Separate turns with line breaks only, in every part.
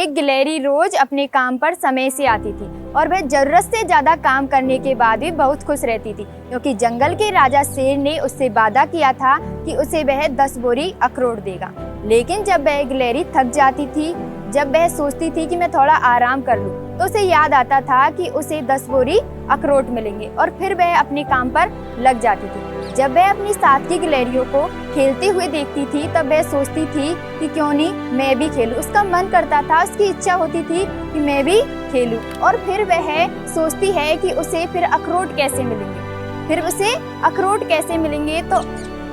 एक गिलहरी रोज अपने काम पर समय से आती थी और वह जरूरत से ज्यादा काम करने के बाद भी बहुत खुश रहती थी, क्योंकि जंगल के राजा शेर ने उससे वादा किया था कि उसे वह 10 बोरी अखरोट देगा। लेकिन जब वह गिलहरी थक जाती थी, जब वह सोचती थी कि मैं थोड़ा आराम कर लूं, तो उसे याद आता था कि उसे 10 बोरी अखरोट मिलेंगे और फिर वह अपने काम पर लग जाती थी। जब वह अपनी साथ की गिलहरियों को खेलते हुए देखती थी, तब वह सोचती थी कि क्यों नहीं मैं भी खेलूं। उसका मन करता था, उसकी इच्छा होती थी कि मैं भी खेलूं। और फिर वह सोचती है कि उसे फिर अखरोट कैसे मिलेंगे, तो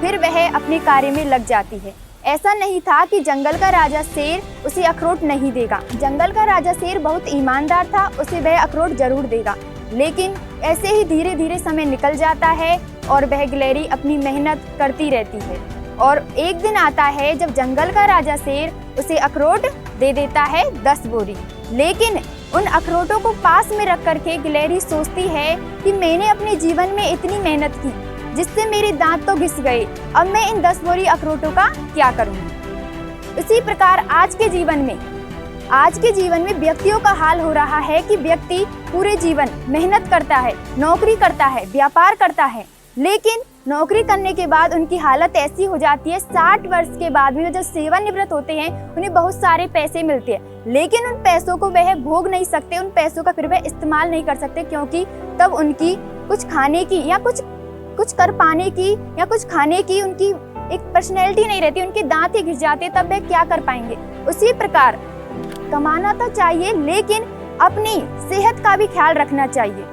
फिर वह अपने कार्य में लग जाती है। ऐसा नहीं था कि जंगल का राजा शेर उसे अखरोट नहीं देगा। जंगल का राजा शेर बहुत ईमानदार था, उसे वह अखरोट जरूर देगा। लेकिन ऐसे ही धीरे धीरे समय निकल जाता है और वह गिलहरी अपनी मेहनत करती रहती है। और एक दिन आता है जब जंगल का राजा शेर उसे अखरोट दे देता है 10 बोरी। लेकिन उन अखरोटों को पास में रख करके गिलहरी सोचती है कि मैंने अपने जीवन में इतनी मेहनत की, जिससे मेरे दांत तो घिस गए, अब मैं इन 10 बोरी अखरोटों का क्या करूँगी। इसी प्रकार आज के जीवन में व्यक्तियों का हाल हो रहा है कि व्यक्ति पूरे जीवन मेहनत करता है, नौकरी करता है, व्यापार करता है, लेकिन नौकरी करने के बाद उनकी हालत ऐसी हो जाती है, 60 वर्ष के बाद भी जब सेवानिवृत्त होते हैं उन्हें बहुत सारे पैसे मिलते हैं, लेकिन उन पैसों को वह भोग नहीं सकते, उन पैसों का फिर वह इस्तेमाल नहीं कर सकते, क्योंकि तब उनकी कुछ खाने की या कुछ कर पाने की या कुछ खाने की उनकी एक पर्सनैलिटी नहीं रहती, उनके दांत ही घिस जाते, तब वह क्या कर पाएंगे। उसी प्रकार कमाना तो चाहिए, लेकिन अपनी सेहत का भी ख्याल रखना चाहिए।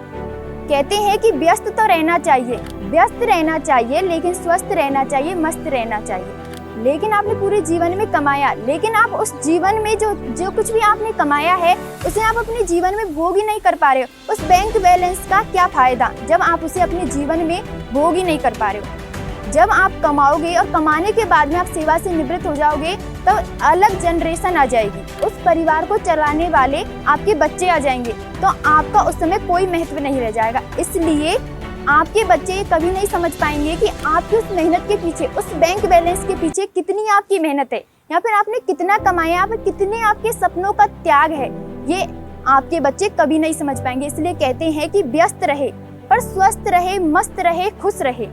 कहते हैं कि व्यस्त रहना चाहिए, लेकिन स्वस्थ रहना चाहिए, मस्त रहना चाहिए। लेकिन आपने पूरे जीवन में कमाया, लेकिन आप उस जीवन में जो कुछ भी आपने कमाया है उसे आप अपने जीवन में भोग ही नहीं कर पा रहे हो। उस बैंक बैलेंस का क्या फायदा जब आप उसे अपने जीवन में भोग ही नहीं कर पा रहे हो। जब आप कमाओगे और कमाने के बाद में आप सेवा से निवृत्त हो जाओगे, तब अलग जनरेशन आ जाएगी, उस परिवार को चलाने वाले आपके बच्चे आ जाएंगे, तो आपका उस समय कोई महत्व नहीं रह जाएगा। इसलिए आपके बच्चे कभी नहीं समझ पाएंगे कि आपकी उस मेहनत के पीछे, उस बैंक बैलेंस के पीछे कितनी आपकी मेहनत है, या फिर आपने कितना कमाया, या फिर कितने आपके सपनों का त्याग है, ये आपके बच्चे कभी नहीं समझ पाएंगे। इसलिए कहते हैं कि व्यस्त रहे पर स्वस्थ रहे, मस्त रहे, खुश रहे।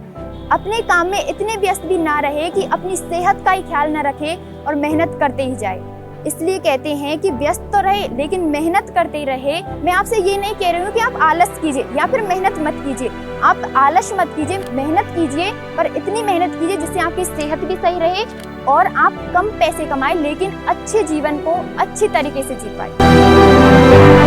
अपने काम में इतने व्यस्त भी ना रहे कि अपनी सेहत का ही ख्याल ना रखे और मेहनत करते ही जाए। इसलिए कहते हैं कि व्यस्त तो रहे लेकिन मेहनत करते ही रहे। मैं आपसे ये नहीं कह रही हूँ कि आप आलस कीजिए या फिर मेहनत मत कीजिए। आप आलस मत कीजिए, मेहनत कीजिए, पर इतनी मेहनत कीजिए जिससे आपकी सेहत भी सही रहे और आप कम पैसे कमाएं, लेकिन अच्छे जीवन को अच्छी तरीके से जी पाए।